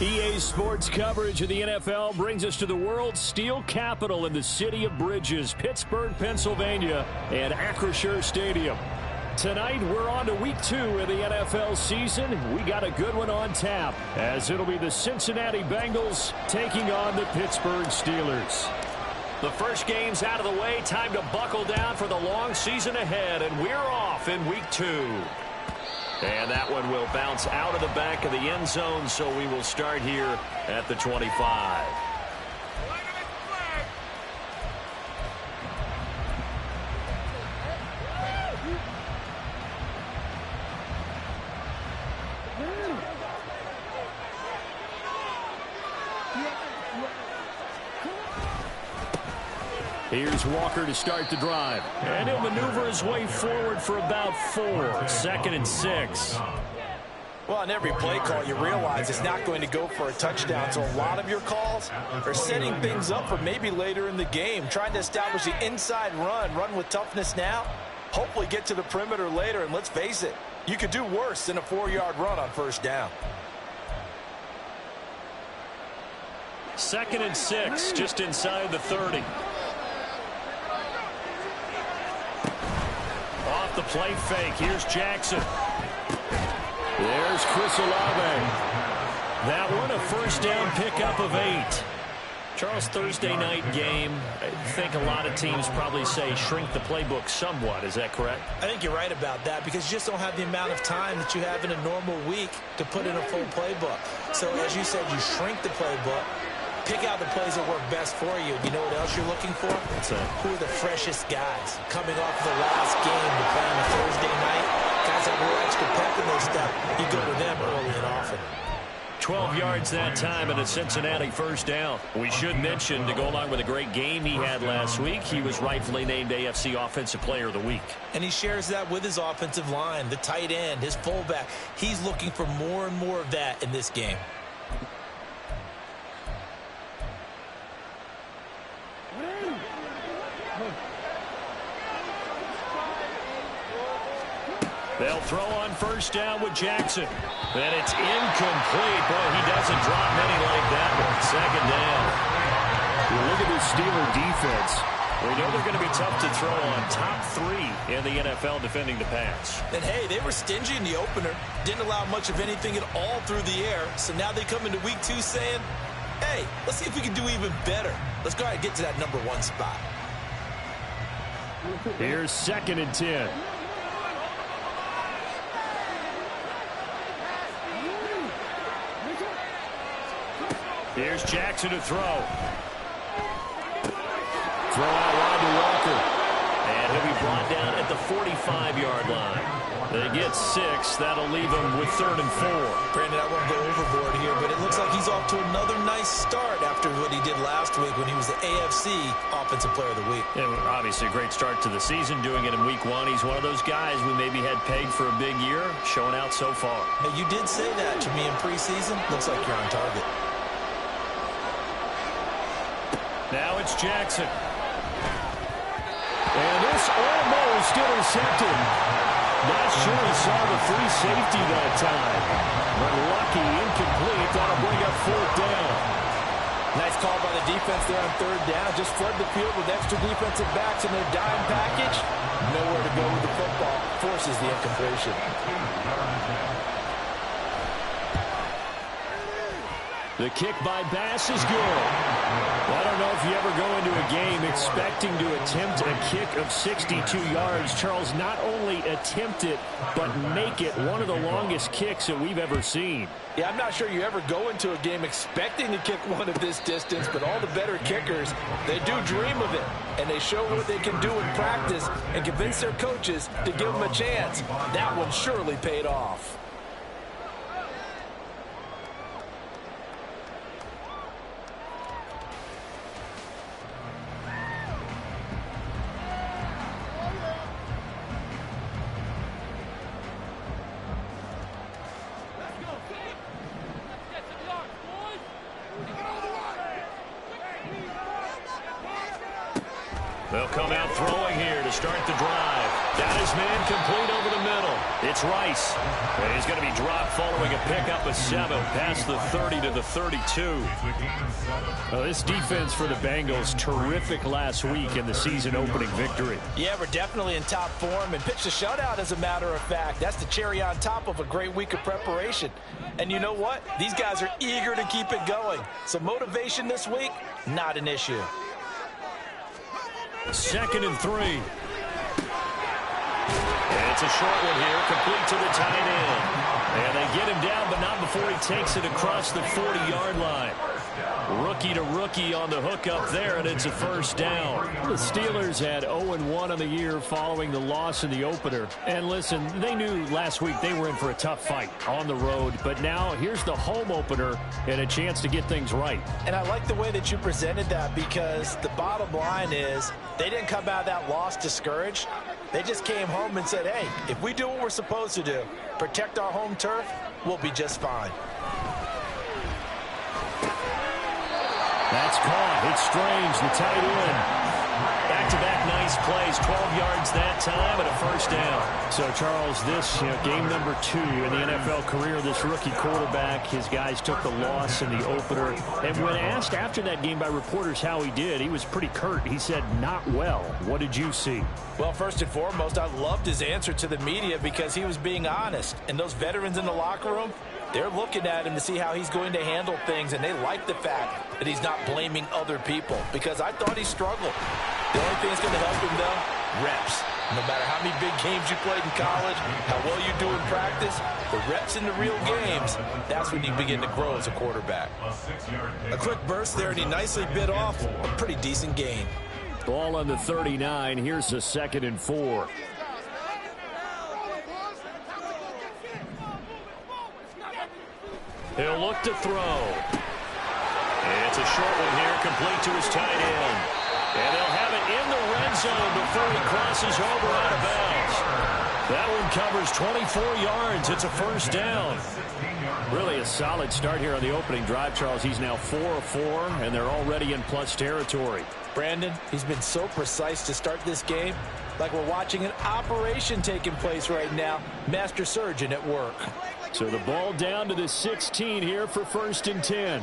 EA Sports coverage of the NFL brings us to the world's steel capital in the city of bridges, Pittsburgh, Pennsylvania, and Acrisure Stadium. Tonight, we're on to week 2 of the NFL season. We got a good one on tap, as it'll be the Cincinnati Bengals taking on the Pittsburgh Steelers. The first game's out of the way. Time to buckle down for the long season ahead, and we're off in week 2. And that one will bounce out of the back of the end zone, so we will start here at the 25. Here's Walker to start the drive. And he'll maneuver his way forward for about 4. 2nd and 6. Well, on every play call, you realize it's not going to go for a touchdown. So a lot of your calls are setting things up for maybe later in the game, trying to establish the inside run with toughness now, hopefully get to the perimeter later. And let's face it, you could do worse than a 4-yard run on first down. 2nd and 6, just inside the 30. Off the play fake. Here's Jackson. There's Chris Olave. That one a first down pickup of 8. Charles, Thursday night game, I think a lot of teams probably say shrink the playbook somewhat. Is that correct? I think you're right about that because you just don't have the amount of time that you have in a normal week to put in a full playbook. So as you said, you shrink the playbook. Pick out the plays that work best for you. You know what else you're looking for? Who are the freshest guys coming off the last game to play on a Thursday night? Guys have a little extra pep in their step. You go to them early and often. 12 yards that time and a Cincinnati first down. We should mention, to go along with a great game he had last week, he was rightfully named AFC Offensive Player of the Week. And he shares that with his offensive line, the tight end, his fullback. He's looking for more and more of that in this game. They'll throw on first down with Jackson. And it's incomplete. Boy, he doesn't drop many like that one. 2nd down. Well, look at this Steeler defense. We know they're going to be tough to throw on. Top 3 in the NFL defending the pass. And, hey, they were stingy in the opener. Didn't allow much of anything at all through the air. So now they come into week 2 saying, hey, let's see if we can do even better. Let's go ahead and get to that number 1 spot. Here's 2nd and 10. Here's Jackson to throw. Throw out wide to Walker. And he'll be brought down at the 45-yard line. They get 6. That'll leave him with 3rd and 4. Brandon, I won't go overboard here, but it looks like he's off to another nice start after what he did last week when he was the AFC Offensive Player of the Week. Yeah, obviously a great start to the season, doing it in week 1. He's one of those guys we maybe had pegged for a big year, showing out so far. Hey, you did say that to me in preseason. Looks like you're on target. Now it's Jackson. And this almost intercepted. Not sure he saw the free safety that time. But lucky, incomplete. That'll bring up 4th down. Nice call by the defense there on 3rd down. Just flood the field with extra defensive backs in their dime package. Nowhere to go with the football. Forces the incompletion. The kick by Bass is good. I don't know if you ever go into a game expecting to attempt a kick of 62 yards. Charles, not only attempt it, but make it one of the longest kicks that we've ever seen. Yeah, I'm not sure you ever go into a game expecting to kick one of this distance, but all the better kickers, they do dream of it, and they show what they can do in practice and convince their coaches to give them a chance. That one surely paid off. They'll come out throwing here to start the drive. Got his man complete over the middle. It's Rice. And he's going to be dropped following a pickup of 7 past the 30 to the 32. This defense for the Bengals, terrific last week in the season-opening victory. Yeah, we're definitely in top form and pitched a shutout, as a matter of fact. That's the cherry on top of a great week of preparation. And you know what? These guys are eager to keep it going. So motivation this week, not an issue. 2nd and 3. And it's a short one here, complete to the tight end. And they get him down, but not before he takes it across the 40-yard line. Rookie to rookie on the hook up there, and it's a first down. The Steelers had 0-1 on the year following the loss in the opener. And listen, they knew last week they were in for a tough fight on the road. But now here's the home opener and a chance to get things right. And I like the way that you presented that, because the bottom line is they didn't come out of that loss discouraged. They just came home and said, hey, if we do what we're supposed to do, protect our home turf, we'll be just fine. That's caught. It's Strange, the tight end. Back-to-back nice plays, 12 yards that time and a first down. So, Charles, this game number 2 in the NFL career, this rookie quarterback, his guys took the loss in the opener. And when asked after that game by reporters how he did, he was pretty curt. He said, not well. What did you see? Well, first and foremost, I loved his answer to the media because he was being honest. And those veterans in the locker room, they're looking at him to see how he's going to handle things, and they like the fact that he's not blaming other people, because I thought he struggled. The only thing that's going to help him, though, reps. No matter how many big games you played in college, how well you do in practice, the reps in the real games, that's when you begin to grow as a quarterback. A quick burst there, and he nicely bit off a pretty decent gain. Ball on the 39. Here's a 2nd and 4. He'll look to throw. It's a short one here, complete to his tight end. And they'll have it in the red zone before he crosses over out of bounds. That one covers 24 yards. It's a first down. Really a solid start here on the opening drive, Charles. He's now 4 of 4, and they're already in plus territory. Brandon, he's been so precise to start this game, like we're watching an operation taking place right now. Master surgeon at work. So the ball down to the 16 here for 1st and 10.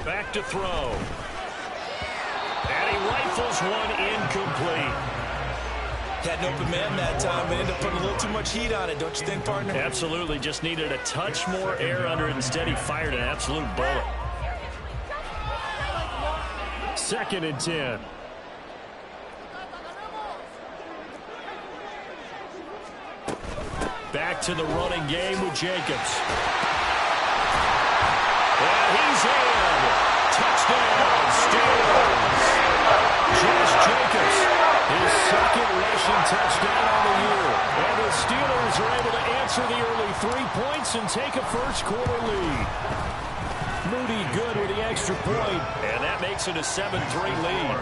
Back to throw. And he rifles one incomplete. Had an open man that time, but ended up putting a little too much heat on it, don't you think, partner? Absolutely. Just needed a touch more air under it. Instead, he fired an absolute bullet. 2nd and 10. Back to the running game with Jacobs. And he's in. Touchdown, Steelers. Josh Jacobs, his 2nd rushing touchdown on the year. And the Steelers are able to answer the early 3 points and take a first-quarter lead. Moody good with the extra point, and that makes it a 7-3 lead.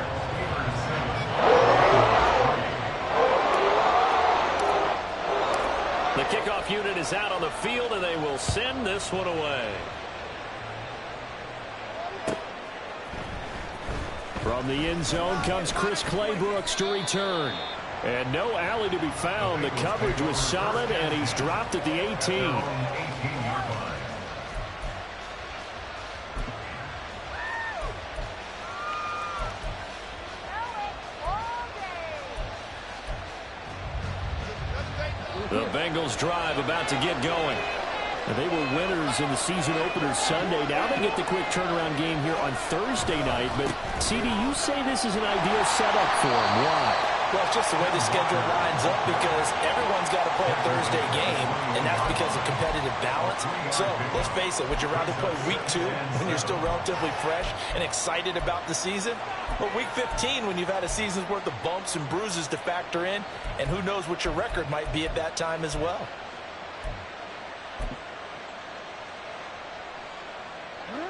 The kickoff unit is out on the field, and they will send this one away. From the end zone comes Chris Claybrooks to return. And no alley to be found. The coverage was solid, and he's dropped at the 18. The Bengals drive about to get going. And they were winners in the season opener Sunday. Now they get the quick turnaround game here on Thursday night. But, CD, you say this is an ideal setup for them. Why? Well, it's just the way the schedule lines up, because everyone's got to play a Thursday game, and that's because of competitive balance. So, let's face it, would you rather play week 2 when you're still relatively fresh and excited about the season? Or week 15 when you've had a season's worth of bumps and bruises to factor in, and who knows what your record might be at that time as well?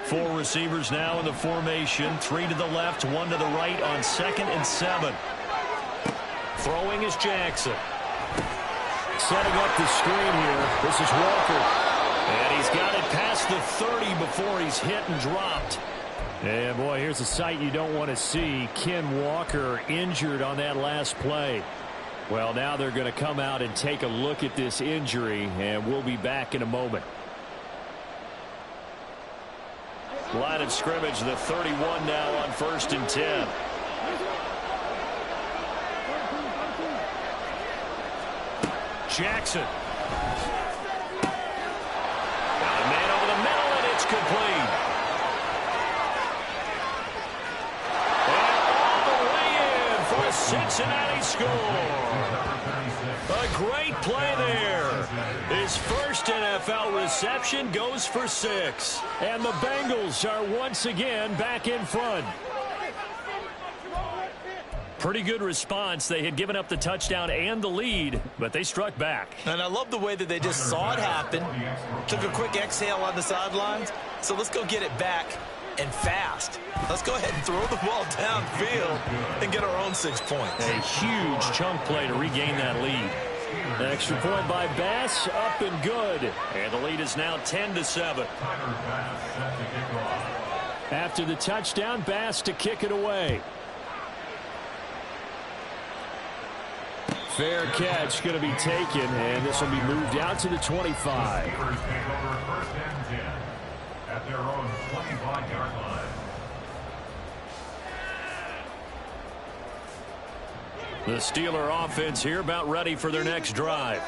Four receivers now in the formation. 3 to the left, 1 to the right on 2nd and 7. Throwing is Jackson. Setting up the screen here. This is Walker. And he's got it past the 30 before he's hit and dropped. And, boy, here's a sight you don't want to see. Ken Walker injured on that last play. Well, now they're going to come out and take a look at this injury, and we'll be back in a moment. Line of scrimmage, the 31 now on 1st and 10. Jackson. Got a man over the middle, and it's complete. And all the way in for a Cincinnati score. A great play there. His first NFL reception goes for 6. And the Bengals are once again back in front. Pretty good response. They had given up the touchdown and the lead, but they struck back. And I love the way that they just saw it happen, took a quick exhale on the sidelines. So let's go get it back and fast. Let's go ahead and throw the ball downfield and get our own 6 points. A huge chunk play to regain that lead. An extra point by Bass, up and good. And the lead is now 10-7. After the touchdown, Bass to kick it away. Fair catch going to be taken, and this will be moved out to the 25. At their own 25-yard line. The Steeler offense here about ready for their next drive.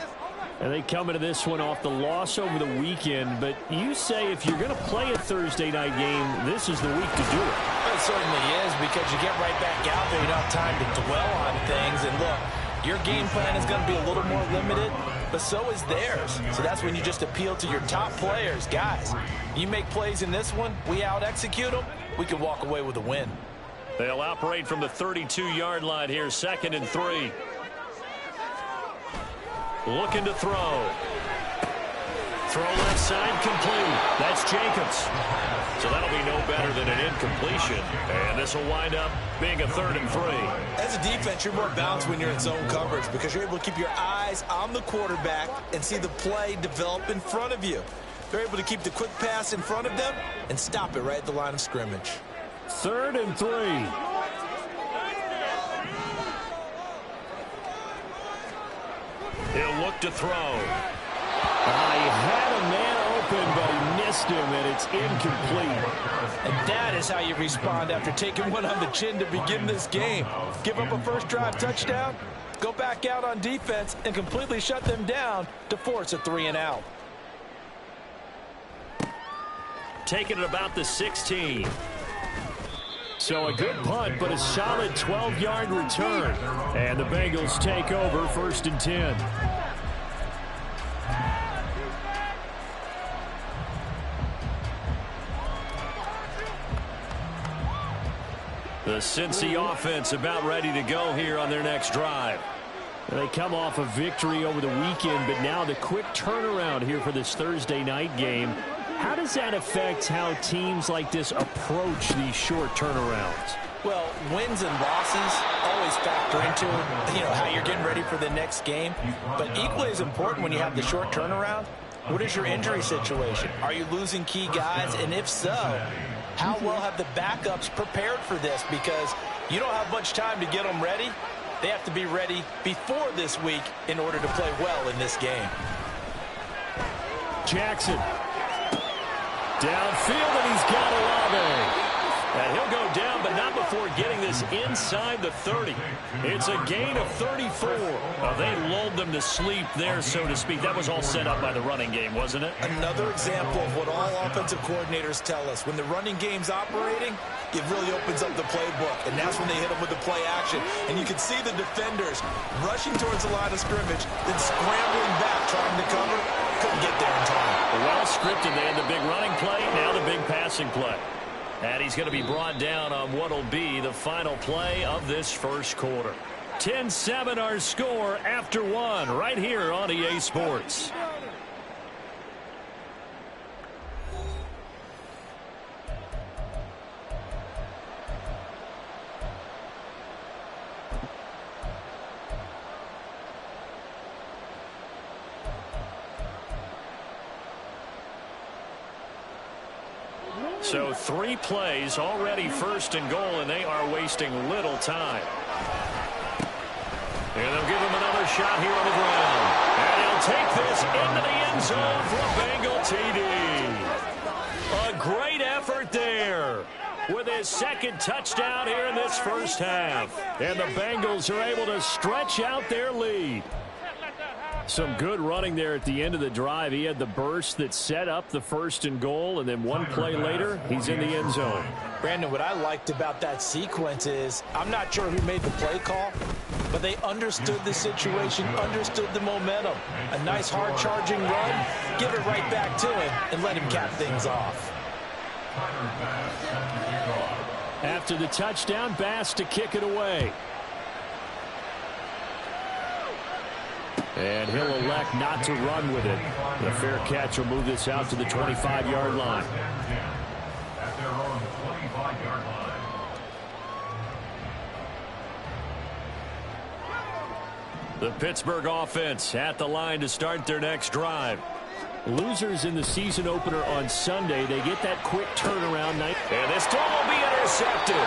And they come into this one off the loss over the weekend, but you say if you're going to play a Thursday night game, this is the week to do it. It certainly is, because you get right back out there. You don't have time to dwell on things. And look, your game plan is going to be a little more limited, but so is theirs. So that's when you just appeal to your top players. Guys, you make plays in this one, we out-execute them, we can walk away with a win. They'll operate from the 32-yard line here, 2nd and 3. Looking to throw. Throw left side, complete. That's Jacobs. So that'll be no better than an incompletion. And this will wind up being a 3rd and 3. As a defense, you're more balanced when you're in zone coverage because you're able to keep your eyes on the quarterback and see the play develop in front of you. They're able to keep the quick pass in front of them and stop it right at the line of scrimmage. 3rd and 3. He'll look to throw. He had a man open, but he missed him, and it's incomplete. And that is how you respond after taking one on the chin to begin this game. Give up a first drive touchdown, go back out on defense, and completely shut them down to force a 3-and-out. Taking it about the 16. So a good punt, but a solid 12-yard return. And the Bengals take over 1st and 10. The Cincy offense about ready to go here on their next drive. They come off a victory over the weekend, but now the quick turnaround here for this Thursday night game. How does that affect how teams like this approach these short turnarounds? Well, wins and losses always factor into, how you're getting ready for the next game. But equally as important when you have the short turnaround, what is your injury situation? Are you losing key guys? And if so, how well have the backups prepared for this? Because you don't have much time to get them ready. They have to be ready before this week in order to play well in this game. Jackson. Downfield, and he's got Olave. And he'll go down, but not before getting this inside the 30. It's a gain of 34. They lulled them to sleep there, so to speak. That was all set up by the running game, wasn't it? Another example of what all offensive coordinators tell us. When the running game's operating, it really opens up the playbook, and that's when they hit them with the play action. And you can see the defenders rushing towards the line of scrimmage, then scrambling back, trying to cover. Couldn't get there in time. Well scripted. They had the big running play, now the big passing play. And he's going to be brought down on what will be the final play of this first quarter. 10-7 our score after one right here on EA Sports. So 3 plays already first and goal, and they are wasting little time. And they'll give him another shot here on the ground. And he'll take this into the end zone for a Bengal TD. A great effort there with his second touchdown here in this first half. And the Bengals are able to stretch out their lead. Some good running there at the end of the drive. He had the burst that set up the first and goal, and then one play later, he's in the end zone. Brandon, what I liked about that sequence is I'm not sure who made the play call, but they understood the situation, understood the momentum. A nice hard-charging run, give it right back to him, and let him cap things off. After the touchdown, Bass to kick it away. And he'll elect not to run with it. The fair catch will move this out to the 25-yard line. The Pittsburgh offense at the line to start their next drive. Losers in the season opener on Sunday, they get that quick turnaround night. And this throw will be intercepted.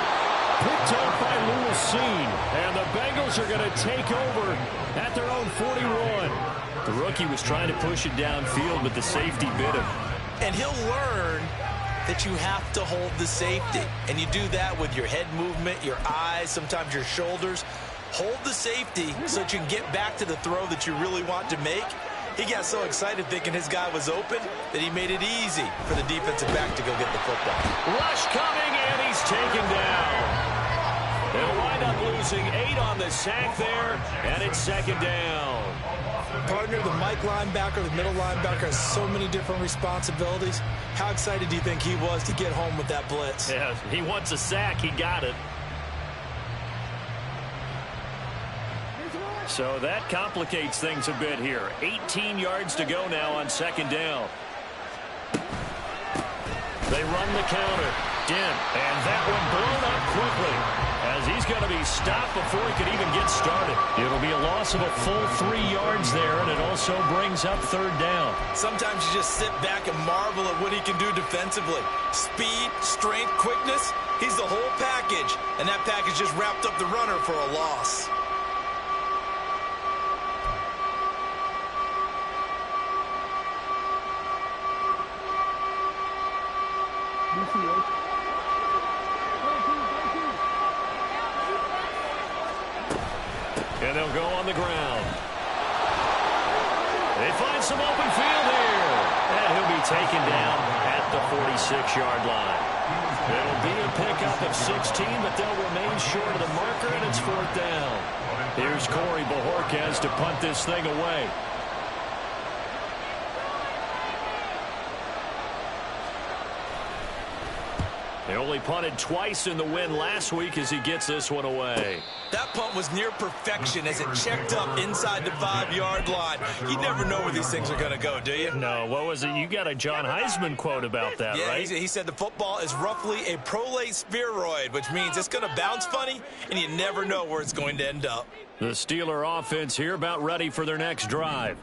Picked up by Lewis Seen. And the Bengals are going to take over at their own 41. The rookie was trying to push it downfield, but the safety bit him. And he'll learn that you have to hold the safety. And you do that with your head movement, your eyes, sometimes your shoulders. Hold the safety so that you can get back to the throw that you really want to make. He got so excited thinking his guy was open that he made it easy for the defensive back to go get the football. Rush coming, and he's taken down. They'll wind up losing 8 on the sack there, and it's second down. Partner, the Mike linebacker, the middle linebacker has so many different responsibilities. How excited do you think he was to get home with that blitz? Yeah, he wants a sack. He got it. So that complicates things a bit here. 18 yards to go now on second down. They run the counter. Dent. And that one blown up quickly as he's going to be stopped before he could even get started. It'll be a loss of a full 3 yards there, and it also brings up third down. Sometimes you just sit back and marvel at what he can do defensively. Speed, strength, quickness. He's the whole package, and that package just wrapped up the runner for a loss. And they'll go on the ground. They find some open field here. And he'll be taken down at the 46-yard line. It'll be a pickup of 16, but they'll remain short of the marker, and it's fourth down. Here's Corey Bojorquez to punt this thing away. They only punted twice in the win last week as he gets this one away. That punt was near perfection as it checked up inside the 5-yard line. You never know where these things are going to go, do you? No, what was it? You got a John Heisman quote about that, yeah, right? He said the football is roughly a prolate spheroid, which means it's going to bounce funny, and you never know where it's going to end up. The Steeler offense here about ready for their next drive.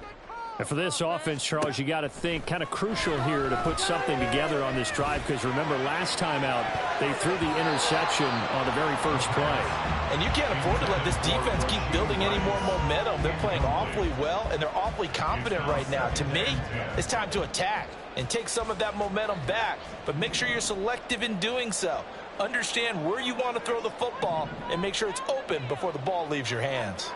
And for this offense, Charles, you got to think kind of crucial here to put something together on this drive because remember last time out they threw the interception on the very first play. And you can't afford to let this defense keep building any more momentum. They're playing awfully well, and they're awfully confident right now. To me, it's time to attack and take some of that momentum back, but make sure you're selective in doing so. Understand where you want to throw the football and make sure it's open before the ball leaves your hands.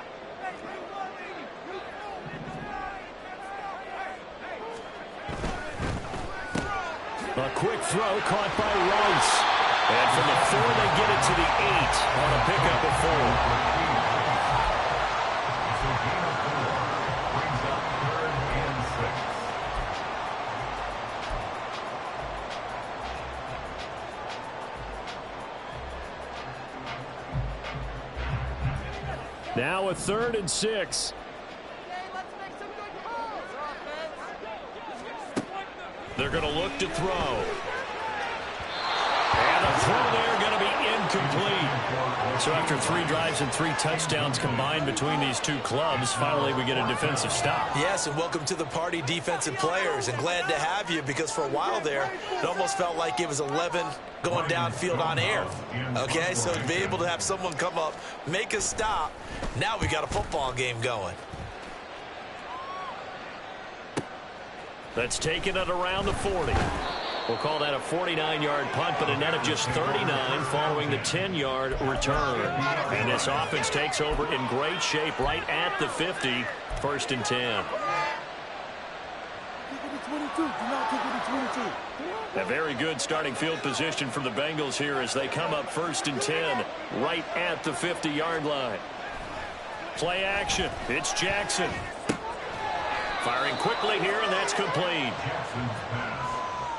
A quick throw caught by Rice. And from the 4, they get it to the 8 on a pickup of 4. Now a 3rd and 6. They're going to look to throw. And the throw there going to be incomplete. So after 3 drives and 3 touchdowns combined between these two clubs, finally we get a defensive stop. Yes, and welcome to the party, defensive players, and glad to have you, because for a while there, it almost felt like it was 11 going downfield on air. Okay, so to be able to have someone come up, make a stop, now we got a football game going. Let's take it at around the 40. We'll call that a 49-yard punt, but a net of just 39 following the 10-yard return. And this offense takes over in great shape right at the 50, 1st and 10. A very good starting field position for the Bengals here as they come up 1st and 10 right at the 50-yard line. Play action. It's Jackson. Firing quickly here, and that's complete.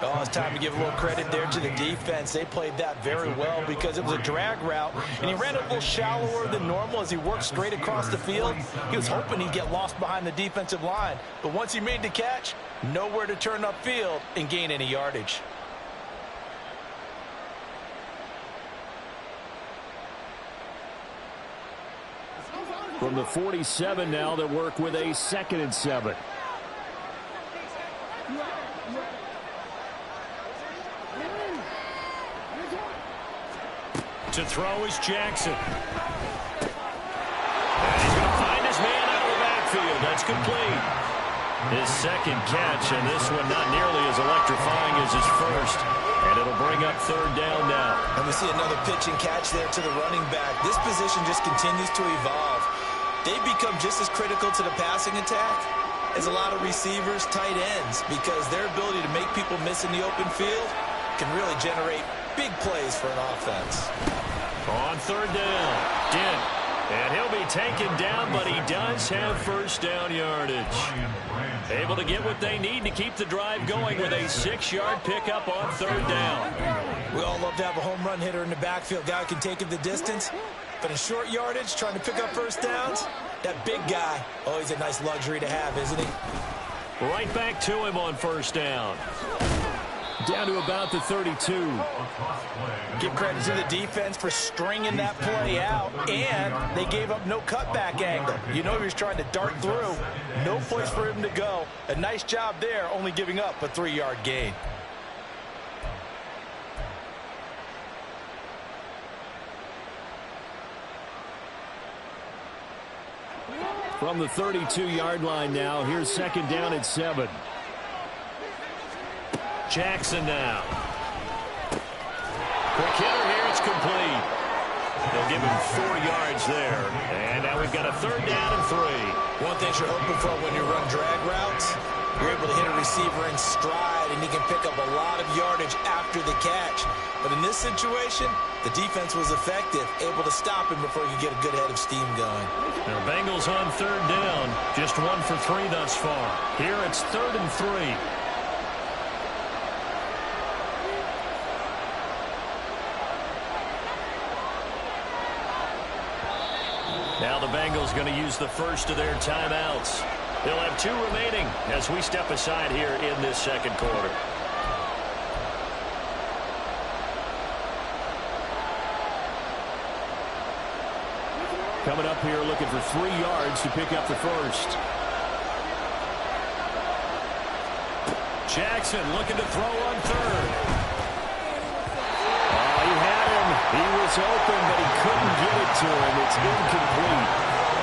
Oh, it's time to give a little credit there to the defense. They played that very well because it was a drag route, and he ran it a little shallower than normal as he worked straight across the field. He was hoping he'd get lost behind the defensive line, but once he made the catch, nowhere to turn upfield and gain any yardage. From the 47 now, they work with a 2nd and 7. To throw is Jackson. And he's going to find his man out of the backfield. That's complete. His 2nd catch, and this one not nearly as electrifying as his first. And it'll bring up 3rd down now. And we see another pitch and catch there to the running back. This position just continues to evolve. They become just as critical to the passing attack as a lot of receivers, tight ends, because their ability to make people miss in the open field can really generate big plays for an offense. On 3rd down, Dent. And he'll be taken down, but he does have 1st down yardage. Able to get what they need to keep the drive going with a 6-yard pickup on 3rd down. We all love to have a home run hitter in the backfield. Guy who can take it the distance. But in short yardage, trying to pick up 1st downs, that big guy, always a nice luxury to have, isn't he? Right back to him on 1st down. Down to about the 32. Give credit to the defense for stringing that play out, and they gave up no cutback angle. You know he was trying to dart through. No place for him to go. A nice job there, only giving up a 3-yard gain. From the 32-yard line now, here's 2nd down at 7. Jackson now. Quick hitter here, it's complete. They'll give him 4 yards there. And now we've got a 3rd down and 3. One thing you're hoping for when you run drag routes, you're able to hit a receiver in stride, and he can pick up a lot of yardage after the catch. But in this situation, the defense was effective, able to stop him before he could get a good head of steam going. Now Bengals on 3rd down, just 1 for 3 thus far. Here it's 3rd and 3. Now the Bengals going to use the first of their timeouts. They'll have 2 remaining as we step aside here in this 2nd quarter. Coming up here looking for 3 yards to pick up the first. Jackson looking to throw on 3rd. Oh, he had him. He was open, but he couldn't get it to him. It's incomplete.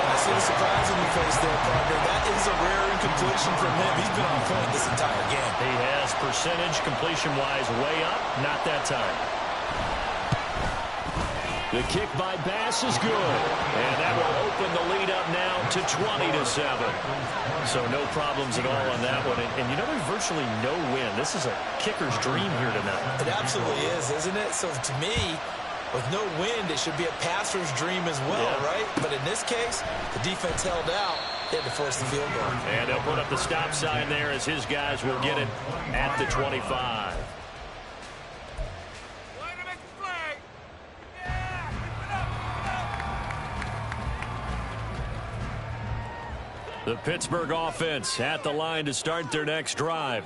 I see the surprise in your face there, partner. That is a rare incompletion from him. He's been on point this entire game. He has percentage completion-wise way up. Not that time. The kick by Bass is good. And that will open the lead up now to 20-7. So no problems at all on that one. And you know, there's virtually no win. This is a kicker's dream here tonight. It absolutely is, isn't it? So to me, with no wind, it should be a passer's dream as well, right? But in this case, the defense held out. They had to force the field goal. And they'll put up the stop sign there as his guys will get it at the 25. The Pittsburgh offense at the line to start their next drive.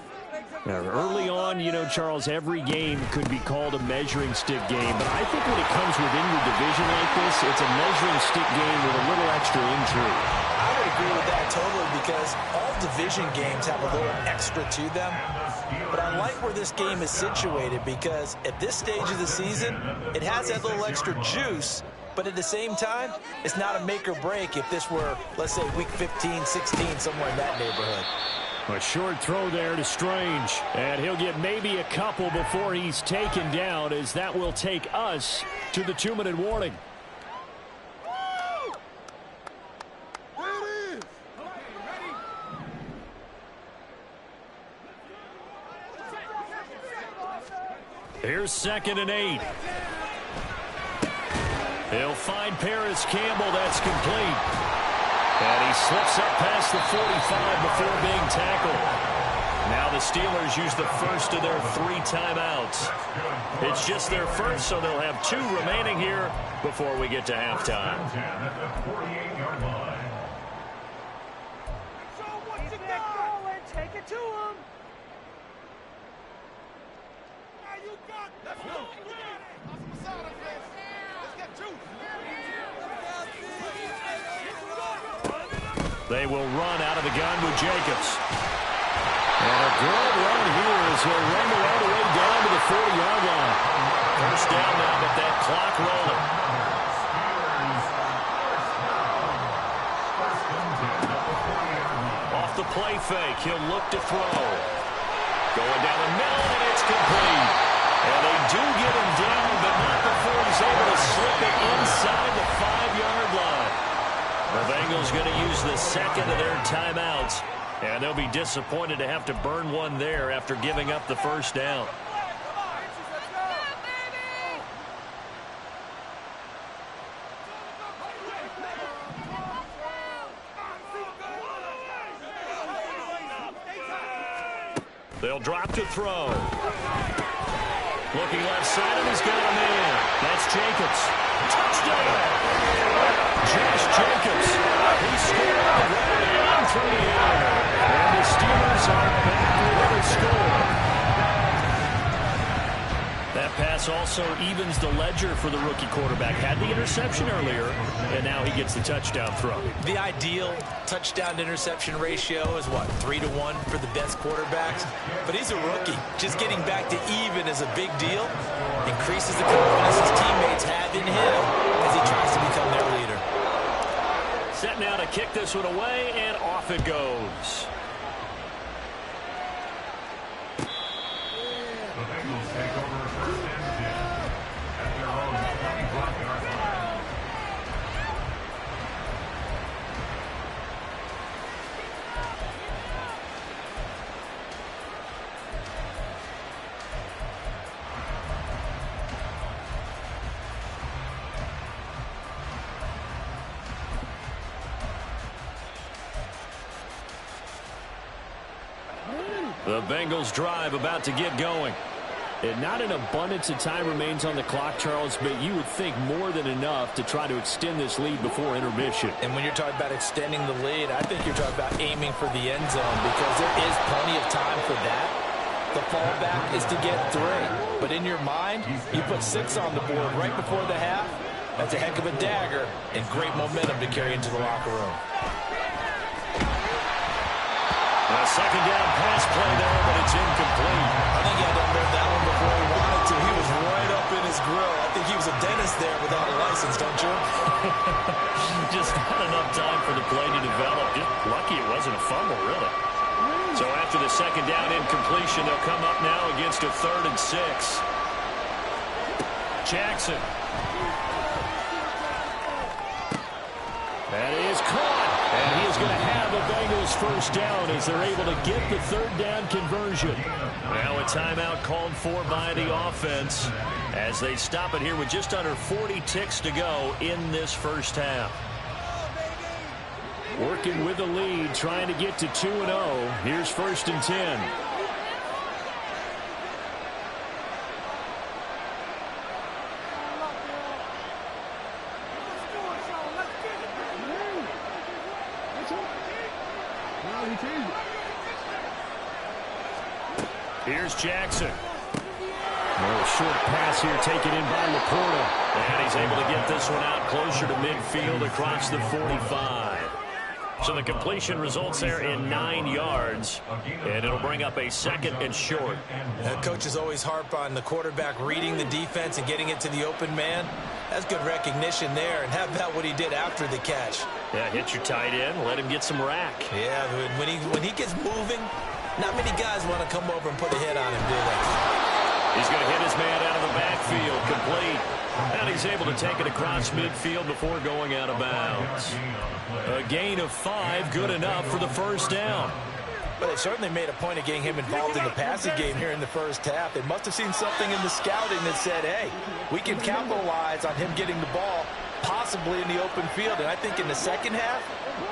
Early on, you know, Charles, every game could be called a measuring stick game. But I think when it comes within your division like this, it's a measuring stick game with a little extra intrigue. I would agree with that totally because all division games have a little extra to them. But I like where this game is situated because at this stage of the season, it has that little extra juice. But at the same time, it's not a make or break if this were, let's say, week 15, 16, somewhere in that neighborhood. A short throw there to Strange. And he'll get maybe a couple before he's taken down, as that will take us to the 2-minute warning. Here's 2nd and 8. He'll find Paris Campbell. That's complete. And he slips up past the 45 before being tackled. Now the Steelers use the first of their 3 timeouts. It's just their first, so they'll have 2 remaining here before we get to halftime. Take it to him. You got let's go. Let's get 2. They will run out of the gun with Jacobs. And a good run here as he'll run the right away down to the 40-yard line. First down now, but that clock rolling. Off the play fake, he'll look to throw. Going down the middle, and it's complete. And they do get him down, but not before he's able to slip it inside the 5-yard line. The Bengals going to use the second of their timeouts, and they'll be disappointed to have to burn one there after giving up the first down. They'll drop to throw. Looking left side, and he's got a man. That's Jacobs. Touchdown! Josh Jacobs. He scored on the ground and through the air. And the Steelers are back with a score. That pass also evens the ledger for the rookie quarterback. Had the interception earlier, and now he gets the touchdown throw. The ideal touchdown-to-interception ratio is, what, 3-to-1 for the best quarterbacks? But he's a rookie. Just getting back to even is a big deal. Increases the confidence his teammates have in him as he tries to become their leader. Set now to kick this one away, and off it goes. The Bengals drive about to get going. And not an abundance of time remains on the clock, Charles, but you would think more than enough to try to extend this lead before intermission. And when you're talking about extending the lead, I think you're talking about aiming for the end zone because there is plenty of time for that. The fallback is to get 3. But in your mind, you put 6 on the board right before the half. That's a heck of a dagger and great momentum to carry into the locker room. A second down pass play there, but it's incomplete. I think he had to unload that one before he wanted to. He was right up in his grill. I think he was a dentist there without a license, don't you? Just not enough time for the play to develop. Just lucky it wasn't a fumble, really. So after the second down incompletion, they'll come up now against a 3rd and 6. Jackson. That is caught. And he is going to have a Bengals first down as they're able to get the 3rd down conversion. Now a timeout called for by the offense as they stop it here with just under 40 ticks to go in this first half. Working with the lead, trying to get to 2-0. Here's 1st and 10. Here's Jackson. A short pass here taken in by Laporta. And he's able to get this one out closer to midfield across the 45. So the completion results there in 9 yards. And it'll bring up a 2nd and short. Coaches always harp on the quarterback reading the defense and getting it to the open man. That's good recognition there. And how about what he did after the catch? Yeah, hit your tight end. Let him get some rack. Yeah, when he gets moving, not many guys want to come over and put a hit on him, do they? He's going to hit his man out of the backfield, complete. And he's able to take it across midfield before going out of bounds. A gain of 5, good enough for the first down. But they certainly made a point of getting him involved in the passing game here in the first half. They must have seen something in the scouting that said, hey, we can capitalize on him getting the ball, possibly in the open field. And I think in the second half,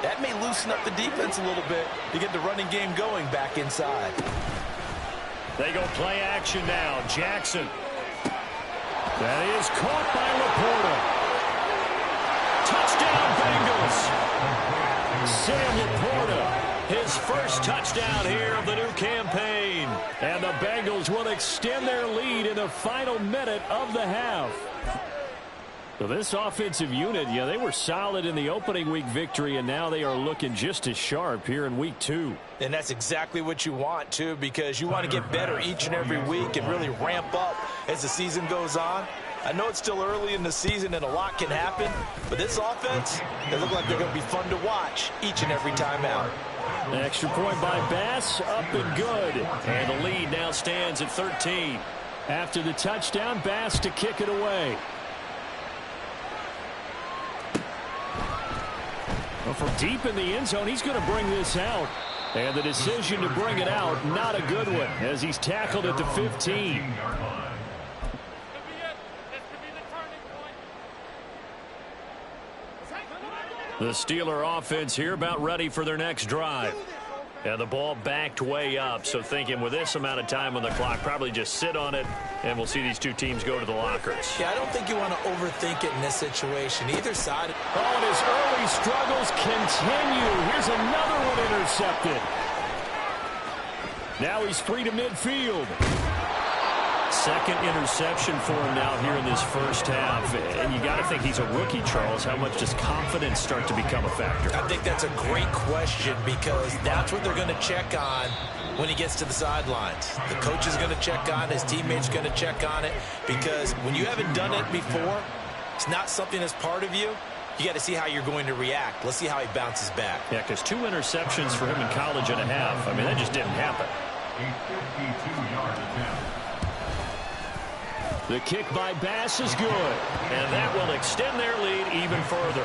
that may loosen up the defense a little bit to get the running game going back inside. They go play action now. Jackson. That is caught by Laporta. Touchdown, Bengals. Sam Laporta, his first touchdown here of the new campaign. And the Bengals will extend their lead in the final minute of the half. So this offensive unit, yeah, they were solid in the opening week victory, and now they are looking just as sharp here in week 2. And that's exactly what you want, too, because you want to get better each and every week and really ramp up as the season goes on. I know it's still early in the season and a lot can happen, but this offense, they look like they're going to be fun to watch each and every time out. An extra point by Bass, up and good. And the lead now stands at 13. After the touchdown, Bass to kick it away. Well, from deep in the end zone, he's going to bring this out. And the decision to bring it out, not a good one, as he's tackled at the 15. The Steeler offense here about ready for their next drive. And the ball backed way up, so thinking with this amount of time on the clock, probably just sit on it, and we'll see these two teams go to the lockers. Yeah, I don't think you want to overthink it in this situation. Either side. Oh, and his early struggles continue. Here's another one intercepted. Now he's free to midfield. Second interception for him now here in this first half. And you got to think he's a rookie, Charles. How much does confidence start to become a factor? I think that's a great question because that's what they're going to check on when he gets to the sidelines. The coach is going to check on it. His teammates going to check on it because when you haven't done it before, it's not something that's part of you. You got to see how you're going to react. Let's see how he bounces back. Yeah, because 2 interceptions for him in college and a half. I mean, that just didn't happen. The kick by Bass is good, and that will extend their lead even further.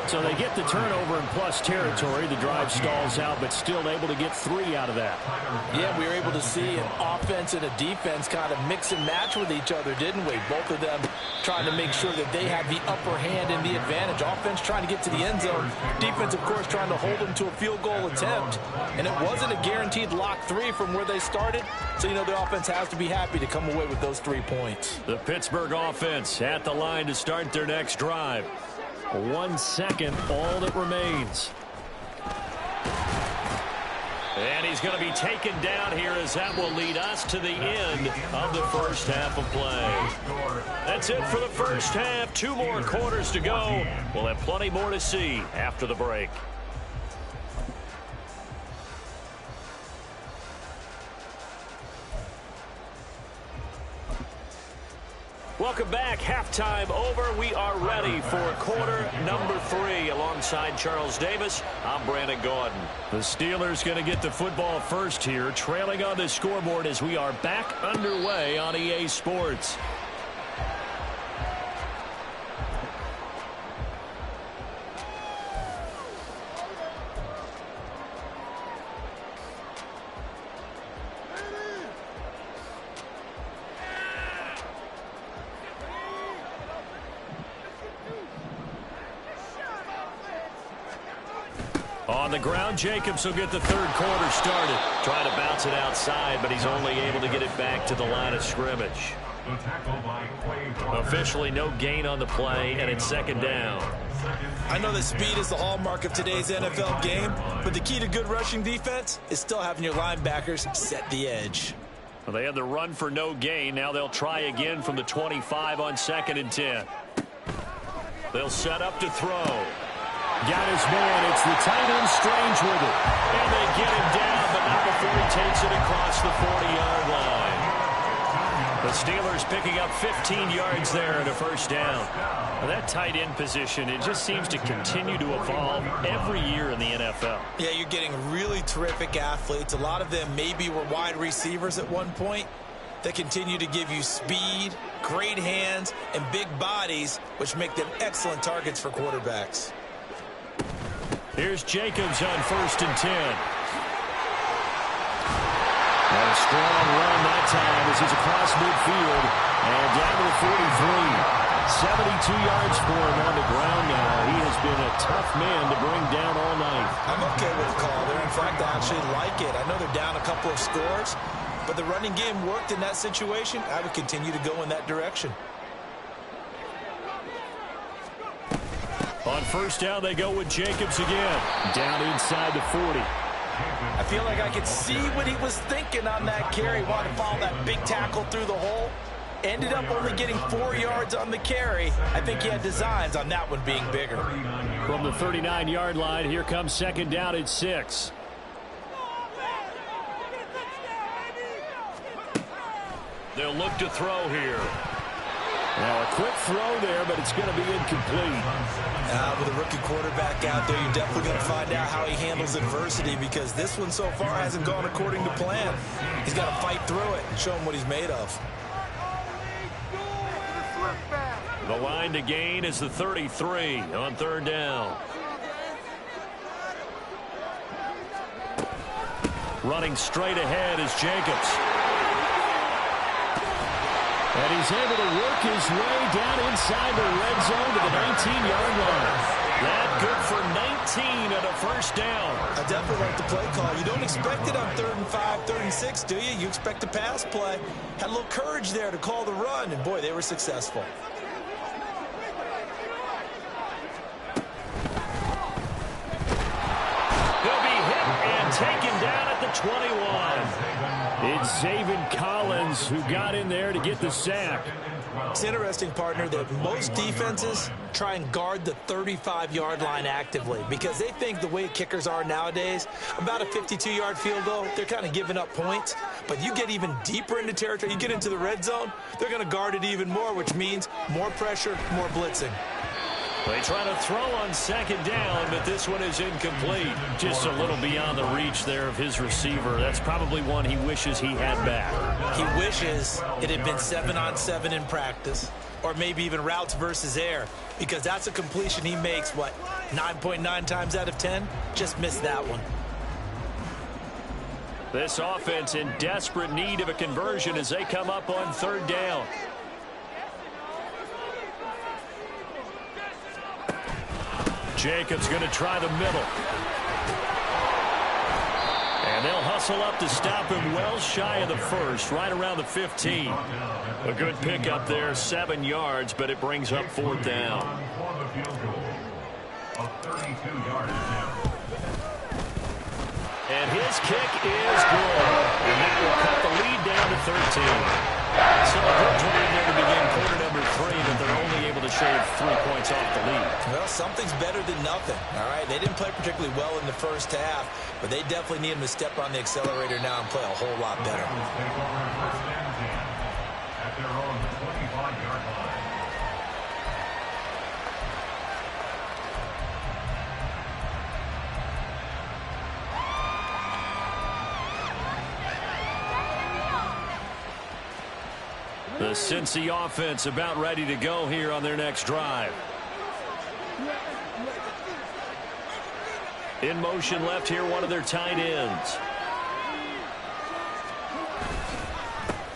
So they get the turnover in plus territory. The drive stalls out, but still able to get 3 out of that. Yeah, we were able to see an offense and a defense kind of mix and match with each other, didn't we? Both of them trying to make sure that they have the upper hand and the advantage. Offense trying to get to the end zone. Defense, of course, trying to hold them to a field goal attempt. And it wasn't a guaranteed lock 3 from where they started. So, you know, the offense has to be happy to come away with those 3 points. The Pittsburgh offense at the line to start their next drive. 1 second, all that remains. And he's going to be taken down here as that will lead us to the end of the first half of play. That's it for the first half. 2 more quarters to go. We'll have plenty more to see after the break. Welcome back. Halftime over. We are ready for quarter number 3. Alongside Charles Davis, I'm Brandon Gaudin. The Steelers going to get the football first here, trailing on the scoreboard as we are back underway on EA Sports. On the ground, Jacobs will get the third quarter started. Trying to bounce it outside, but he's only able to get it back to the line of scrimmage. Officially no gain on the play, and it's second down. I know that speed is the hallmark of today's NFL game, but the key to good rushing defense is still having your linebackers set the edge. Well, they had the run for no gain. Now they'll try again from the 25 on 2nd and 10. They'll set up to throw. Got his man. It's the tight end Strange with it. And they get him down, but not before he takes it across the 40-yard line. The Steelers picking up 15 yards there and a first down. Well, that tight end position, it just seems to continue to evolve every year in the NFL. Yeah, you're getting really terrific athletes. A lot of them maybe were wide receivers at one point. They continue to give you speed, great hands, and big bodies, which make them excellent targets for quarterbacks. Here's Jacobs on 1st and 10. And a strong run that time as he's across midfield and down to the 43. 72 yards for him on the ground now. He has been a tough man to bring down all night. I'm okay with the call there. In fact, I actually like it. I know they're down a couple of scores, but the running game worked in that situation. I would continue to go in that direction. On first down, they go with Jacobs again. Down inside the 40. I feel like I could see what he was thinking on that carry. Wanted to follow that big tackle through the hole. Ended up only getting 4 yards on the carry. I think he had designs on that one being bigger. From the 39-yard line, here comes 2nd down at 6. They'll look to throw here. Now a quick throw there, but it's going to be incomplete. With a rookie quarterback out there, you're definitely going to find out how he handles adversity, because this one so far hasn't gone according to plan. He's got to fight through it and show him what he's made of. The line to gain is the 33 on 3rd down. Running straight ahead is Jacobs. And he's able to work his way down inside the red zone to the 19-yard line. That good for 19 and a first down. I definitely like the play call. You don't expect it on 3rd and 5, 3rd and 6, do you? You expect a pass play. Had a little courage there to call the run, and boy, they were successful. He'll be hit and taken down at the 21. It's Zaven Collins who got in there to get the sack. It's interesting, partner, that most defenses try and guard the 35-yard line actively because they think the way kickers are nowadays, about a 52-yard field goal, they're kind of giving up points. But you get even deeper into territory, you get into the red zone, they're going to guard it even more, which means more pressure, more blitzing. They try to throw on 2nd down, but this one is incomplete. Just a little beyond the reach there of his receiver. That's probably one he wishes he had back. He wishes it had been 7-on-7 in practice, or maybe even routes versus air, because that's a completion he makes, 9.9 times out of 10? Just missed that one. This offense in desperate need of a conversion as they come up on 3rd down. Jacobs going to try the middle. And they'll hustle up to stop him well shy of the first, right around the 15. A good pickup there, 7 yards, but it brings up 4th down. And his kick is good. And that will cut the lead down to 13. So a good drive there to begin quarter number 3, but they're only able to shave 3 points off the lead. Well, something's better than nothing, all right? They didn't play particularly well in the first half, but they definitely need him to step on the accelerator now and play a whole lot better. The Cincy offense about ready to go here on their next drive. In motion left here, one of their tight ends.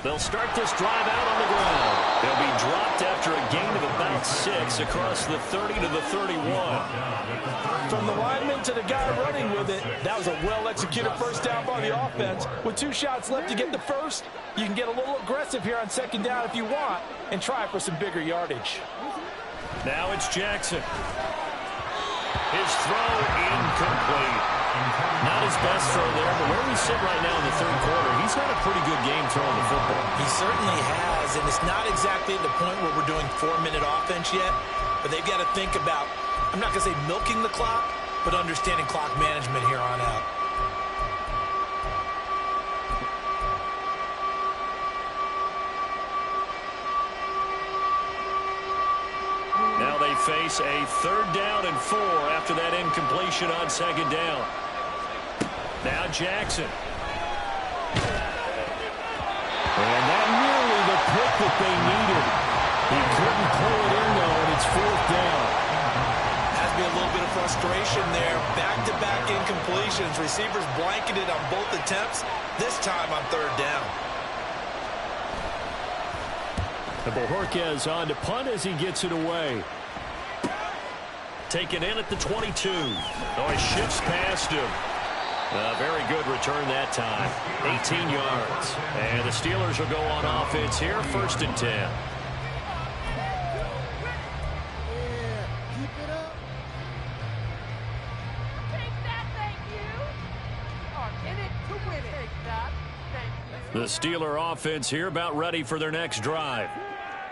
They'll start this drive out on the ground. They'll be dropped after a gain of about 6 across the 30 to the 31. From the lineman to the guy running with it, that was a well-executed first down by the offense. With 2 shots left to get the first, you can get a little aggressive here on 2nd down if you want and try for some bigger yardage. Now it's Jackson. His throw incomplete. Not his best throw there, but where we sit right now in the 3rd quarter, he he's had a pretty good game throwing the football. He certainly has, and it's not exactly at the point where we're doing 4-minute offense yet, but they've got to think about, I'm not going to say milking the clock, but understanding clock management here on out. Now they face a 3rd down and 4 after that incompletion on 2nd down. Now Jackson. And that nearly the pick that they needed. He couldn't pull it in, though, and it's 4th down. Has to be a little bit of frustration there. Back-to-back incompletions. Receivers blanketed on both attempts, this time on 3rd down. And Bojorquez on to punt as he gets it away. Taken in at the 22. Oh, he shifts past him. Very good return that time. 18 yards. And the Steelers will go on offense here, 1st and 10. The Steeler offense here about ready for their next drive.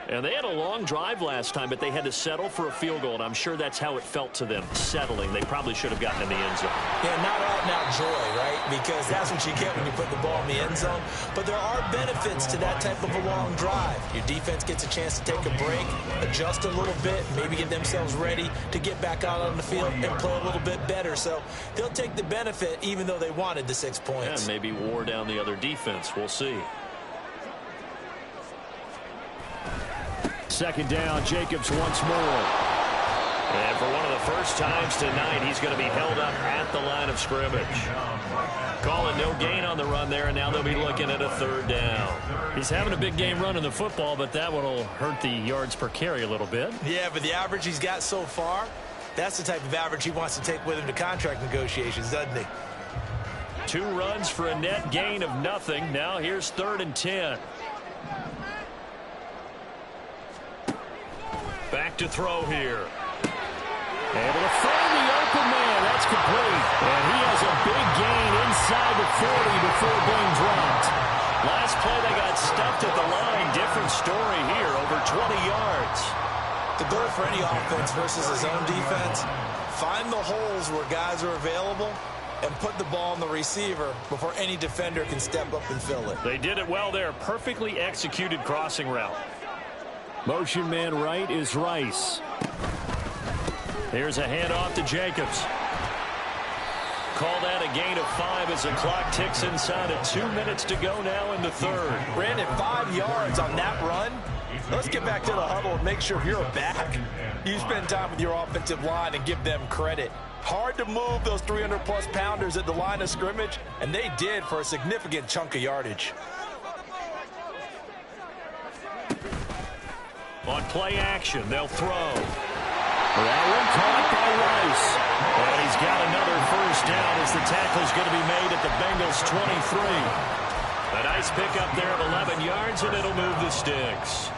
And they had a long drive last time, but they had to settle for a field goal, and I'm sure that's how it felt to them, settling. They probably should have gotten in the end zone. Yeah, not out and out joy, right? Because that's what you get when you put the ball in the end zone. But there are benefits to that type of a long drive. Your defense gets a chance to take a break, adjust a little bit, maybe get themselves ready to get back out on the field and play a little bit better. So they'll take the benefit even though they wanted the 6 points. And maybe wore down the other defense. We'll see. 2nd down, Jacobs once more. And for one of the first times tonight, he's going to be held up at the line of scrimmage. Calling no gain on the run there, and now they'll be looking at a 3rd down. He's having a big game running the football, but that one will hurt the yards per carry a little bit. Yeah, but the average he's got so far, that's the type of average he wants to take with him to contract negotiations, doesn't he? 2 runs for a net gain of nothing. Now here's 3rd and 10. Back to throw here. Able to find the open man. That's complete. And he has a big gain inside the 40 before being dropped. Last play they got stuffed at the line. Different story here. Over 20 yards. The goal for any offense versus his own defense, find the holes where guys are available and put the ball on the receiver before any defender can step up and fill it. They did it well there. Perfectly executed crossing route. Motion man right is Rice. Here's a handoff to Jacobs. Call that a gain of 5 as the clock ticks inside of 2 minutes to go now in the 3rd. Brandon, 5 yards on that run. Let's get back to the huddle and make sure if you're back, you spend time with your offensive line and give them credit. Hard to move those 300-plus pounders at the line of scrimmage, and they did for a significant chunk of yardage. On play action, they'll throw. That one caught by Rice. And he's got another 1st down as the tackle's going to be made at the Bengals' 23. A nice pickup there of 11 yards, and it'll move the sticks.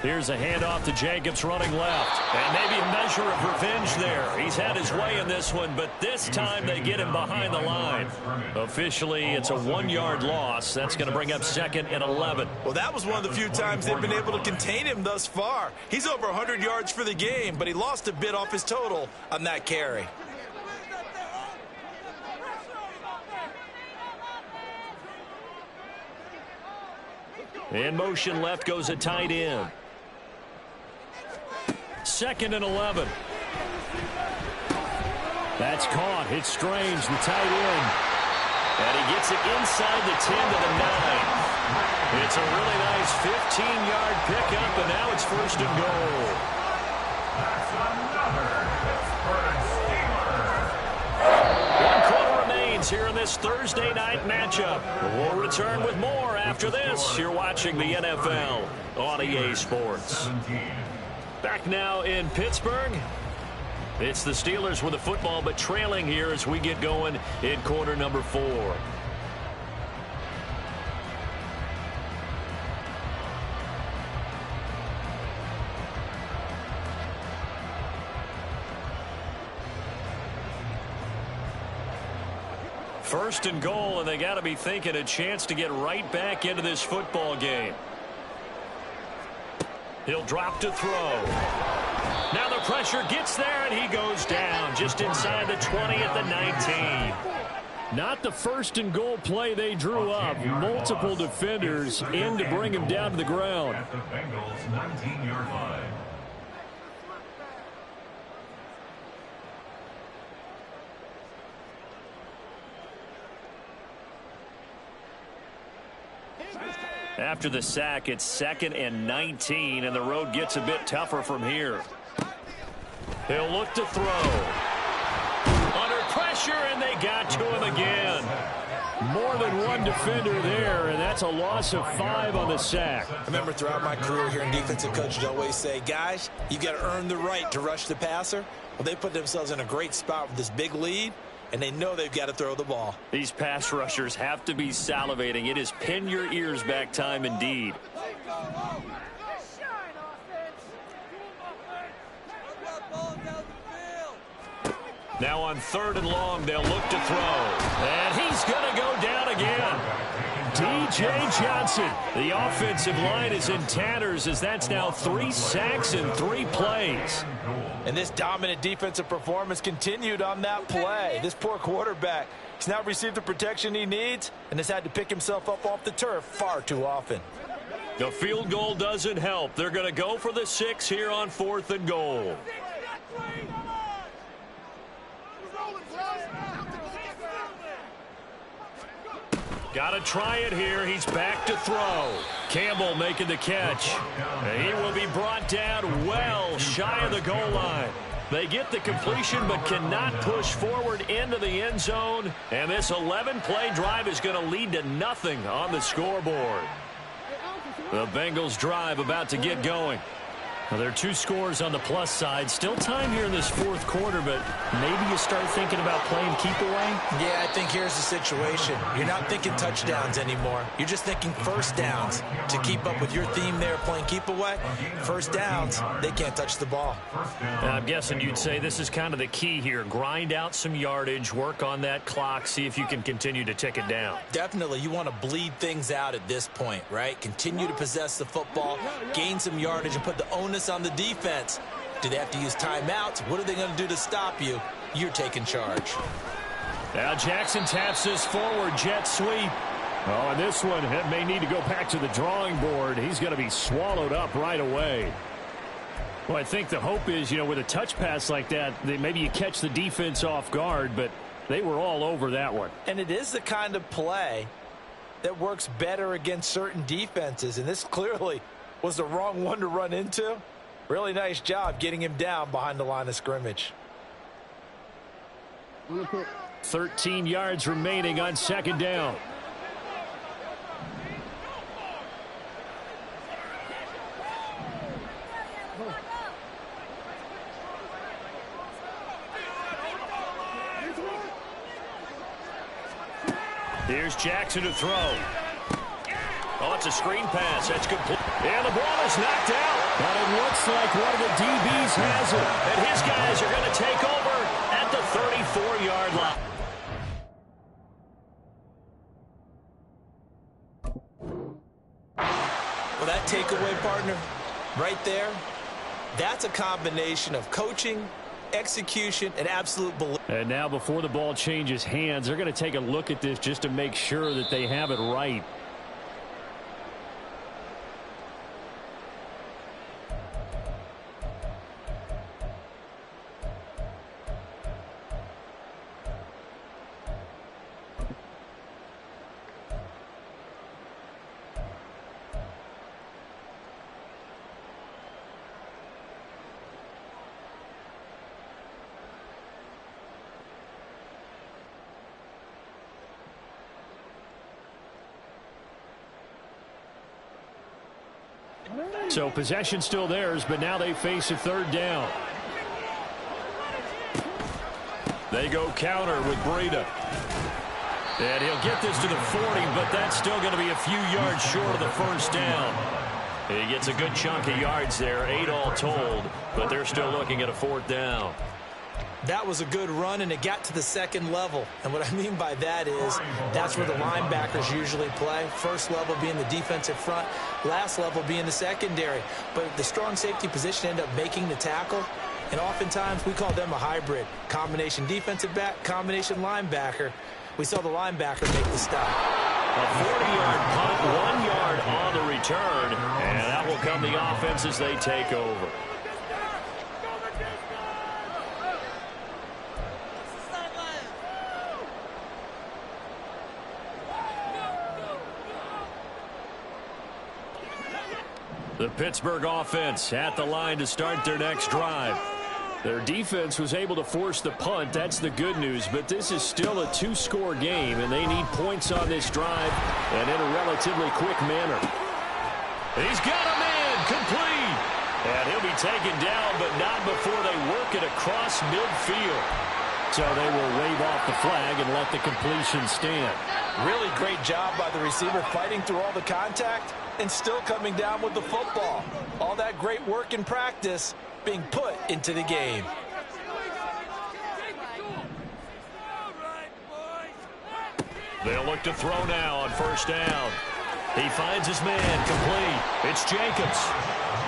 Here's a handoff to Jacobs running left. And maybe a measure of revenge there. He's had his way in this one, but this time they get him behind the line. Officially, it's a 1-yard loss. That's going to bring up 2nd and 11. Well, that was one of the few times they've been able to contain him thus far. He's over 100 yards for the game, but he lost a bit off his total on that carry. In motion left goes a tight end. 2nd and 11. That's caught. It's Strange, the tight end. And he gets it inside the 10 to the 9. It's a really nice 15-yard pickup, and now it's 1st and goal. One quarter remains here in this Thursday night matchup. We'll return with more after this. You're watching the NFL on EA Sports. Back now in Pittsburgh. It's the Steelers with the football, but trailing here as we get going in quarter number 4. First and goal, and they got to be thinking a chance to get right back into this football game. He'll drop to throw. Now the pressure gets there, and he goes down just inside the 20 at the 19. Not the first and goal play they drew up. Multiple defenders in to bring him down to the ground. At the Bengals' 19-yard line. After the sack, it's 2nd and 19, and the road gets a bit tougher from here. He'll look to throw. Under pressure, and they got to him again. More than one defender there, and that's a loss of 5 on the sack. I remember throughout my career here in defensive coaches always say, guys, you got to earn the right to rush the passer. Well, they put themselves in a great spot with this big lead, and they know they've got to throw the ball. These pass rushers have to be salivating. It is pin your ears back time indeed. Now on 3rd and long, they'll look to throw. And he's going to go down again. D.J. Johnson. The offensive line is in tatters as that's now 3 sacks in 3 plays. And this dominant defensive performance continued on that play. This poor quarterback, he's not received the protection he needs and has had to pick himself up off the turf far too often. The field goal doesn't help. They're going to go for the 6 here on 4th and goal. Got to try it here. He's back to throw. Campbell making the catch. He will be brought down well shy of the goal line. They get the completion but cannot push forward into the end zone. And this 11-play drive is going to lead to nothing on the scoreboard. The Bengals drive about to get going. Well, there are 2 scores on the plus side. Still time here in this 4th quarter, but maybe you start thinking about playing keep away? Yeah, I think here's the situation. You're not thinking touchdowns anymore. You're just thinking first downs. To keep up with your theme there playing keep away, first downs, they can't touch the ball. I'm guessing you'd say this is kind of the key here. Grind out some yardage, work on that clock, see if you can continue to tick it down. Definitely, you want to bleed things out at this point, right? Continue to possess the football, gain some yardage, and put the onus on the defense. Do they have to use timeouts? What are they going to do to stop you? You're taking charge. Now Jackson taps this forward jet sweep. Oh, and this one may need to go back to the drawing board. He's going to be swallowed up right away. Well, I think the hope is, with a touch pass like that, maybe you catch the defense off guard, but they were all over that one. And it is the kind of play that works better against certain defenses, and this clearly was the wrong one to run into. Really nice job getting him down behind the line of scrimmage. 13 yards remaining on 2nd down. Here's Jackson to throw. Oh, it's a screen pass. That's complete. And the ball is knocked out. But it looks like one of the DBs has it. And his guys are going to take over at the 34-yard line. Well, that takeaway, partner, right there, that's a combination of coaching, execution, and absolute belief. And now before the ball changes hands, they're going to take a look at this just to make sure that they have it right. So possession still theirs, but now they face a 3rd down. They go counter with Breida. And he'll get this to the 40, but that's still going to be a few yards short of the first down. He gets a good chunk of yards there, 8 all told, but they're still looking at a 4th down. That was a good run, and it got to the second level. And what I mean by that is that's where the linebackers usually play. First level being the defensive front, last level being the secondary. But the strong safety position ended up making the tackle, and oftentimes we call them a hybrid. Combination defensive back, combination linebacker. We saw the linebacker make the stop. A 40-yard punt, 1 yard on the return, and that will come the offense as they take over. The Pittsburgh offense at the line to start their next drive. Their defense was able to force the punt. That's the good news, but this is still a two-score game, and they need points on this drive and in a relatively quick manner. He's got a man complete, and he'll be taken down, but not before they work it across midfield. So they will wave off the flag and let the completion stand. Really great job by the receiver fighting through all the contact and still coming down with the football. All that great work in practice being put into the game. They'll look to throw now on first down. He finds his man complete. It's Jacobs.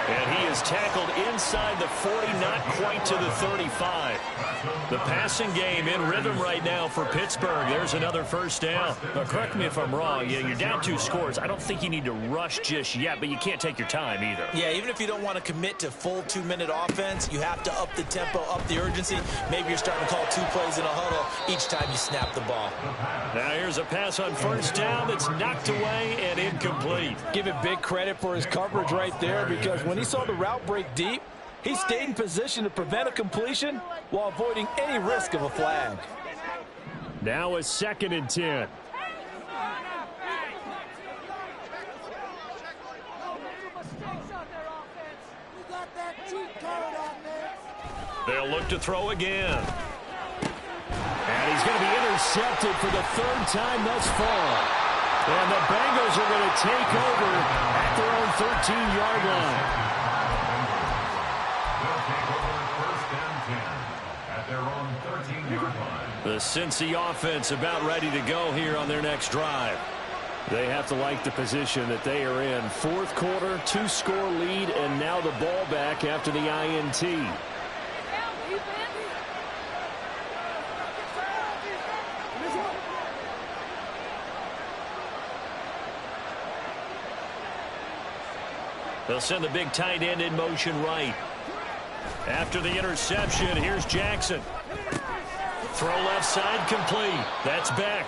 And he is tackled inside the 40, not quite to the 35. The passing game in rhythm right now for Pittsburgh. There's another first down. Now, correct me if I'm wrong. Yeah, you're down 2 scores. I don't think you need to rush just yet, but you can't take your time either. Yeah, even if you don't want to commit to full 2-minute offense, you have to up the tempo, up the urgency. Maybe you're starting to call 2 plays in a huddle each time you snap the ball. Now here's a pass on first down that's knocked away and incomplete. Give it big credit for his coverage right there, because when he saw the route break deep, he stayed in position to prevent a completion while avoiding any risk of a flag. Now a 2nd and 10. They'll look to throw again. And he's going to be intercepted for the 3rd time thus far. And the Bengals are going to take over at their own 13-yard line. They'll take over 1st and 10 at their own 13-yard line. The Cincy offense about ready to go here on their next drive. They have to like the position that they are in. 4th quarter, 2-score lead, and now the ball back after the INT. They'll send the big tight end in motion right. After the interception, here's Jackson. Throw left side complete. That's Beck.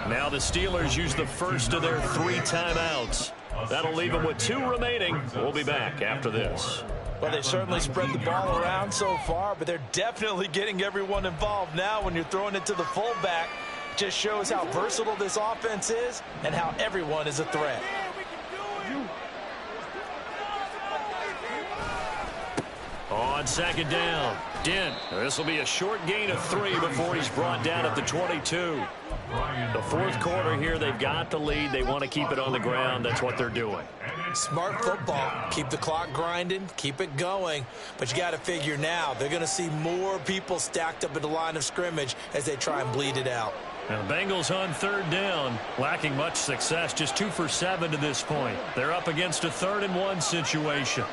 Now the Steelers use the first of their 3 timeouts. That'll leave them with 2 remaining. We'll be back after this. Well, they certainly spread the ball around so far, but they're definitely getting everyone involved now when you're throwing it to the fullback. Just shows how versatile this offense is and how everyone is a threat. On 2nd down, Dent. This will be a short gain of 3 before he's brought down at the 22. The 4th quarter here, they've got the lead. They want to keep it on the ground. That's what they're doing. Smart football. Keep the clock grinding. Keep it going. But you got to figure now, they're going to see more people stacked up at the line of scrimmage as they try and bleed it out. Now the Bengals on 3rd down, lacking much success, just 2 for 7 to this point. They're up against a 3rd and 1 situation.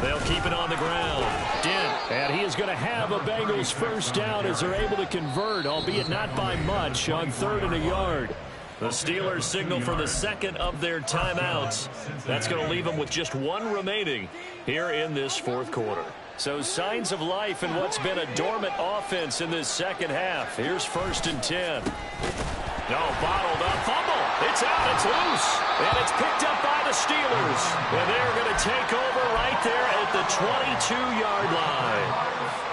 They'll keep it on the ground. Dent, and he is going to have a Bengals first down as they're able to convert, albeit not by much, on 3rd and a yard. The Steelers signal for the 2nd of their timeouts. That's going to leave them with just 1 remaining here in this 4th quarter. So signs of life in what's been a dormant offense in this 2nd half. Here's 1st and 10. No, bottled up, fumble. It's out, it's loose, and it's picked up by the Steelers. And they're going to take over right there at the 22-yard line.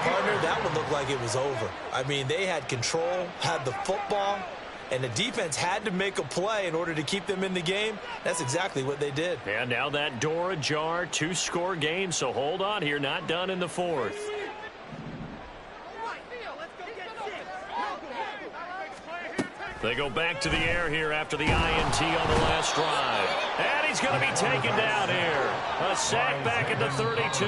Partner, that one looked like it was over. I mean, they had control, had the football, and the defense had to make a play in order to keep them in the game. That's exactly what they did. And now that door ajar, 2-score game, so hold on here, not done in the 4th. They go back to the air here after the INT on the last drive. And he's going to be taken down here. A sack back at the 32.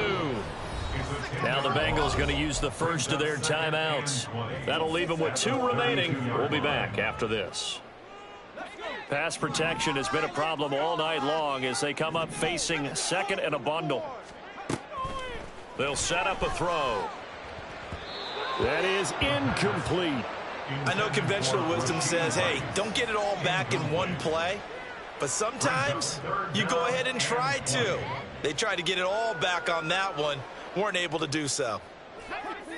Now the Bengals going to use the first of their timeouts. That'll leave them with 2 remaining. We'll be back after this. Pass protection has been a problem all night long as they come up facing second and a bundle. They'll set up a throw. That is incomplete. I know conventional wisdom says, hey, don't get it all back in one play. But sometimes you go ahead and try to. They tried to get it all back on that one. Weren't able to do so.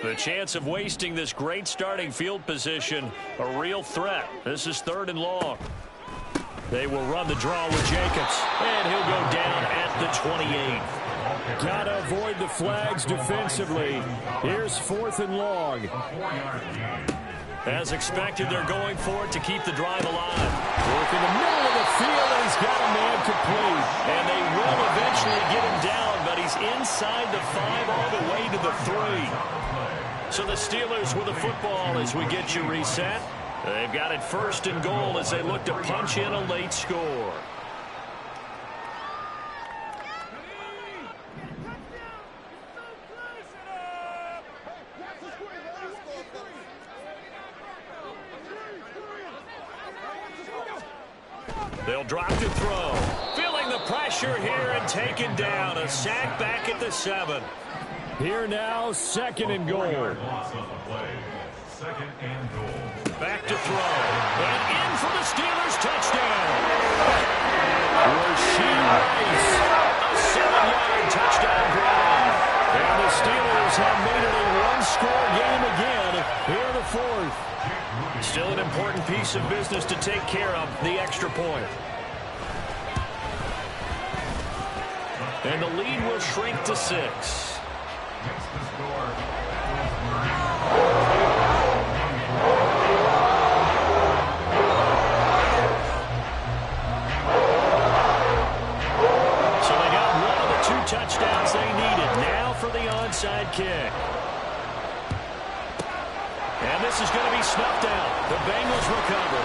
The chance of wasting this great starting field position, a real threat. This is 3rd and long. They will run the draw with Jacobs. And he'll go down at the 28. Gotta avoid the flags defensively. Here's 4th and long. As expected, they're going for it to keep the drive alive. Work in the middle of the field, and he's got a man complete. And they will eventually get him down, but he's inside the 5 all the way to the 3. So the Steelers with the football as we get you reset. They've got it 1st and goal as they look to punch in a late score. They'll drop to throw. Feeling the pressure here and taken down. A sack back at the 7. Here now, 2nd and goal. Back to throw. And in for the Steelers touchdown. Rasheed Rice. A 7-yard touchdown drive. And the Steelers have made it a one-score game again here in the 4th. Still an important piece of business to take care of, the extra point. And the lead will shrink to 6. So they got one of the 2 touchdowns they needed. Now for the onside kick. And this is going to be snuffed out. The Bengals recover.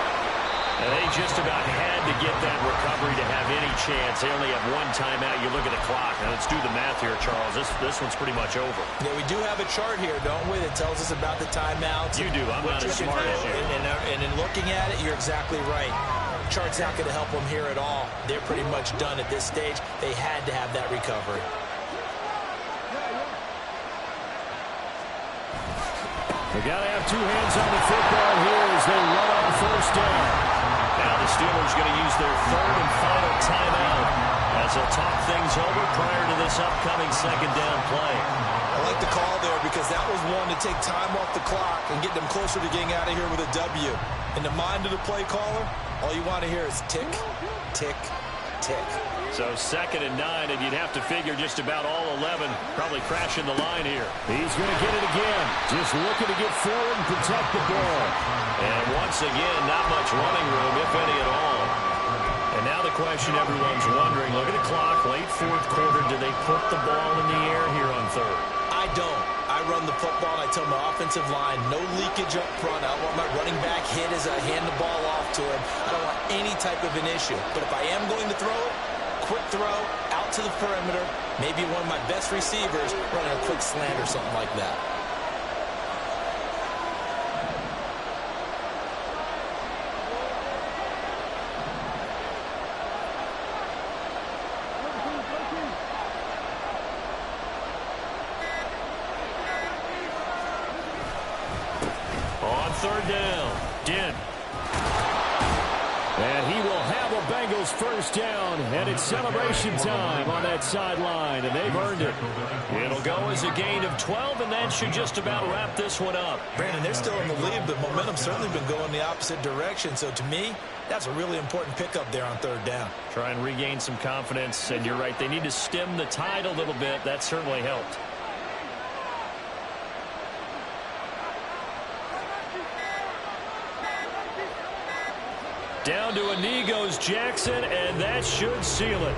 And they just about had to get that recovery to have any chance. They only have 1 timeout. You look at the clock. Now let's do the math here, Charles. This one's pretty much over. Yeah, we do have a chart here, don't we, that tells us about the timeouts. You do. I'm not as smart as you. And in looking at it, you're exactly right. Chart's not going to help them here at all. They're pretty much done at this stage. They had to have that recovery. They got to have 2 hands on the football here as they run on 1st down. Now the Steelers going to use their 3rd and final timeout as they'll talk things over prior to this upcoming 2nd down play. I like the call there because that was one to take time off the clock and get them closer to getting out of here with a W. In the mind of the play caller, all you want to hear is tick, tick, tick. So 2nd and 9, and you'd have to figure just about all 11 probably crashing the line here. He's going to get it again. Just looking to get forward and protect the ball. And once again, not much running room, if any at all. And now the question everyone's wondering, look at the clock, late 4th quarter, do they put the ball in the air here on 3rd? I don't. I run the football, and I tell my offensive line, no leakage up front. I don't want my running back hit as I hand the ball off to him. I don't want any type of an issue. But if I am going to throw it, quick throw out to the perimeter, maybe one of my best receivers running a quick slant or something like that. On 3rd down, Dent. And he will have a Bengals 1st down, and it's celebration time on that sideline, and they've earned it. It'll go as a gain of 12, and that should just about wrap this one up. Brandon, they're still in the lead, but momentum's certainly been going the opposite direction. So to me, that's a really important pickup there on 3rd down. Try and regain some confidence, and you're right, they need to stem the tide a little bit. That certainly helped. Down to a knee goes Jackson, and that should seal it.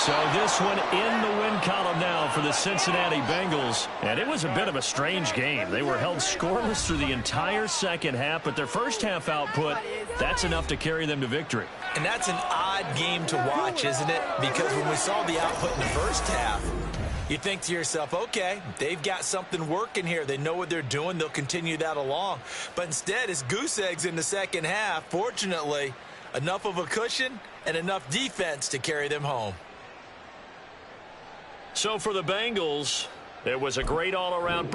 So this one in the win column now for the Cincinnati Bengals. And it was a bit of a strange game. They were held scoreless through the entire second half, but their first half output, that's enough to carry them to victory. And that's an odd game to watch, isn't it? Because when we saw the output in the first half, you think to yourself, okay, they've got something working here. They know what they're doing. They'll continue that along. But instead, it's goose eggs in the second half. Fortunately, enough of a cushion and enough defense to carry them home. So for the Bengals, it was a great all-around